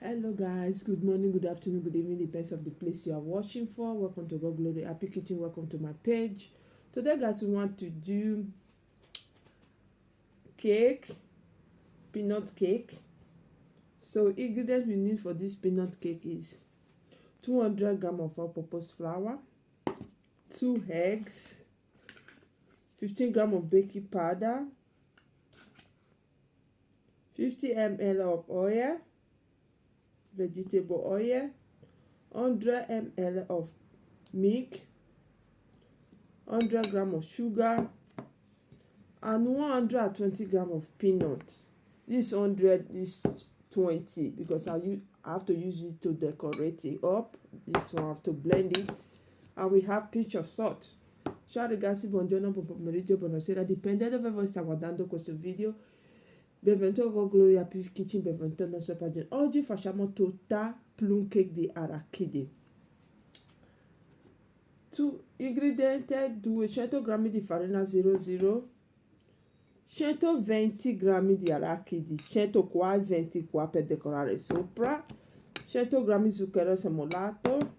Hello guys, good morning, good afternoon, good evening, depends of the place you are watching for. Welcome to God Glory Happy Kitchen. Welcome to my page. Today guys, we want to do cake, peanut cake. So ingredients we need for this peanut cake is 200 grams of all-purpose flour, 2 eggs, 15 grams of baking powder, 50 ml of oil, vegetable oil, 100 ml of milk, 100 grams of sugar, and 120 grams of peanuts. This 100 is 20 because I have to use it to decorate it up. This one I have to blend it, and we have pinch of salt. Ciao ragazzi, buongiorno, buon pomeriggio, buonasera, dipende dove voi state guardando questo video. Benvenuto a God Glory Happy Kitchen, benvenuto alla nostra pagina. Oggi facciamo tutta plum-cake di arachidi. Ingredienti: 200 g di farina 00, 120 g di arachidi, 100 qua e 20 qua per decorare sopra, 100 g di zucchero semolato,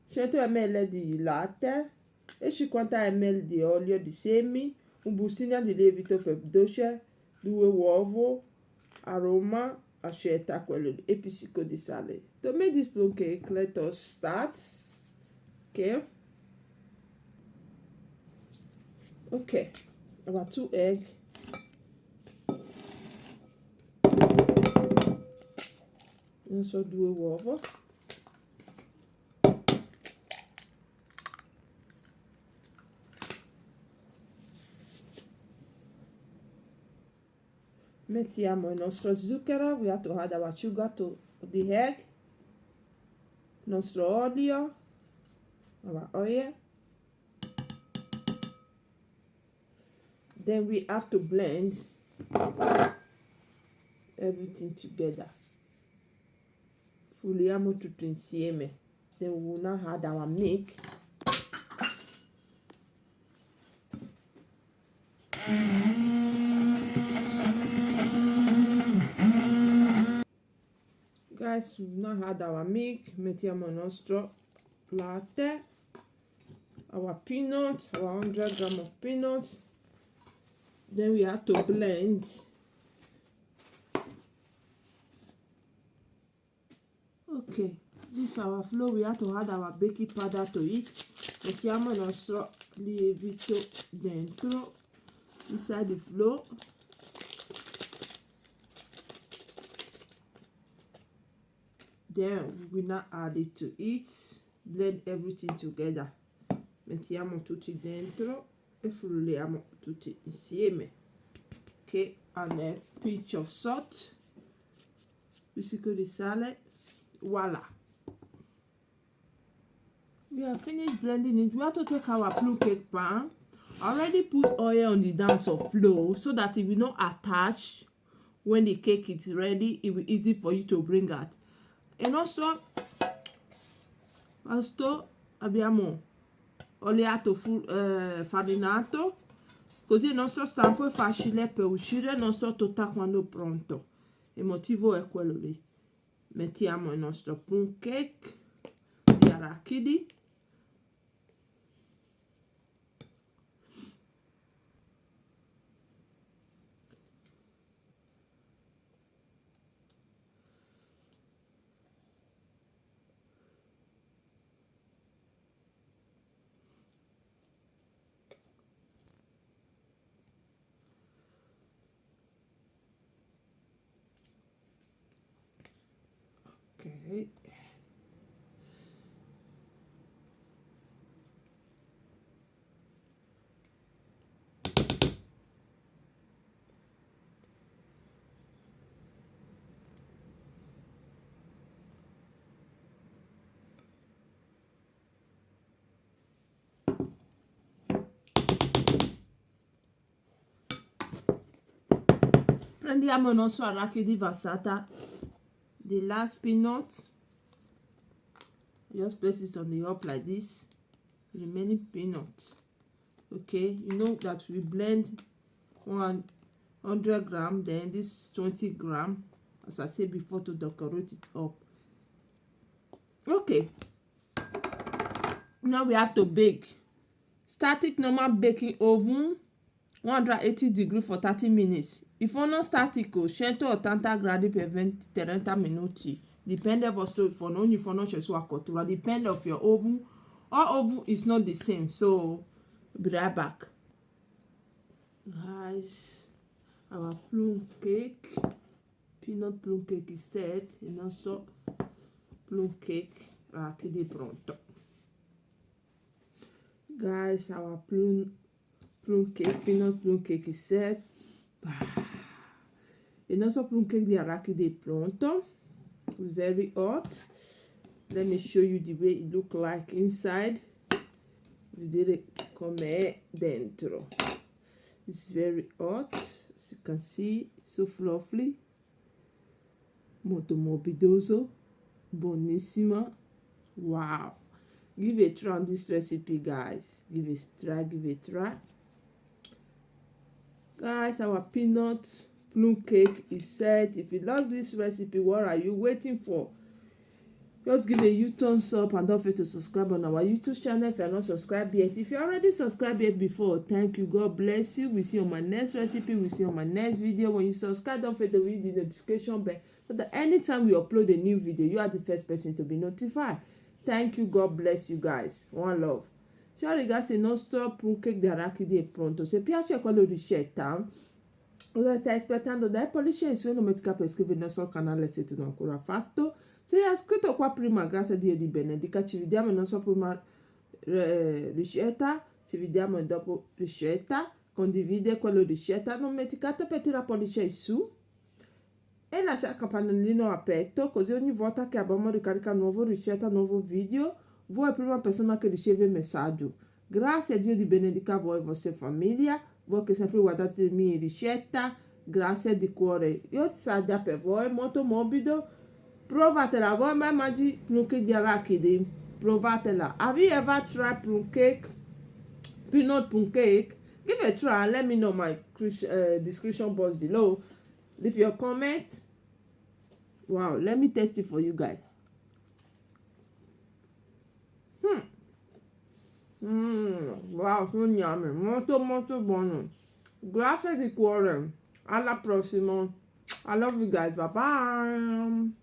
100 ml di latte e 50 ml di olio di semi, un bustino di lievito per dolce, 2 uova, aroma a scelta quello e pizzico di sale. To make this plum cake, let us start. Okay, about 2 eggs, adesso 2 uova, mettiamo il nostro zucchero. We have to add our sugar to the egg, il nostro olio, our oil. Then we have to blend everything together. Fuliamo tutto insieme. Then we will now add our milk. Guys, we now add our milk. Mettiamo il nostro latte, our peanuts, our 100 grams of peanuts. Then we have to blend. Okay, this is our flour. We have to add our baking powder to it. Mettiamo il nostro lievito dentro, inside the flour. Then we now add it to it. Blend everything together. Mettiamo tutti dentro e frulliamo tutti insieme. Okay, and a pinch of salt, pizzico di sale. Voila, we have finished blending it. We have to take our plum cake pan. I already put oil on the dance of flour so that it will not attach. When the cake is ready, it will be easy for you to bring out. E nostro abbiamo oleato farinato, così il nostro stampo è facile per uscire il nostro torta quando è pronto. Il motivo è quello lì. Mettiamo il nostro plum cake di arachidi. Ok, prendiamo il nostro arachidi passata, the last peanut. Just place it on the up like this, remaining peanuts. Okay, you know that we blend 100 grams, then this 20 grams as I said before, to decorate it up. Okay, now we have to bake. Static normal baking oven 180 degree for 30 minutes. Il forno statico 180 gradi per 20-30 minuti. Dipende vostro forno, ogni forno c'è sua cottura. Depende of your oven. All oven is not the same, so be right back. Guys, our plum cake, peanut plum cake is set. Il nostro plum cake arachidi pronto. Guys, our plum cake, peanut plum cake is set. Il nostro plum cake di arachidi è pronto. It's very hot. Let me show you the way it look like inside. Vedete com'è dentro. It's very hot. As you can see, so fluffy. Molto morbidoso. Buonissima. Wow. Give a try on this recipe, guys. Give a try. Guys, our peanut plum cake is set. If you love this recipe, what are you waiting for? Just give a thumbs up and don't forget to subscribe on our YouTube channel if you're not subscribed yet. If you already subscribed yet before, thank you. God bless you. We see you on my next recipe. We see you on my next video. When you subscribe, don't forget to read the notification bell so that anytime we upload a new video, you are the first person to be notified. Thank you. God bless you guys. One love. Ciao ragazzi, il nostro plum cake di arachidi è pronto. Se piace quella ricetta, cosa stai aspettando? Dai pollice in su, non metti capo e iscriverti al nostro canale se tu non ancora fatto. Se hai iscritto qua prima, grazie a Dio di benedica. Ci vediamo nella nostra prima ricetta. Ci vediamo dopo ricetta. Condivide quella ricetta. Non dimenticate per tirare pollice in su e lascia il campanellino aperto, così ogni volta che abbiamo ricaricato nuova ricetta, nuovo video, voi è la prima persona che riceve il messaggio. Grazie a Dio di benedica voi e vostra famiglia, voi che sempre guardate le mie ricette, grazie di cuore. Io sa già per voi, molto morbido, provatela, voi mai mangi plum cake di arachidi, provatela. Have you ever tried plum cake, peanut plum cake? Give it a try and let me know my description box below. Leave your comment. Wow, let me test it for you guys. Wow, so yummy. Molto buono. Grazie di cuore. Alla prossima. I love you guys. Bye bye.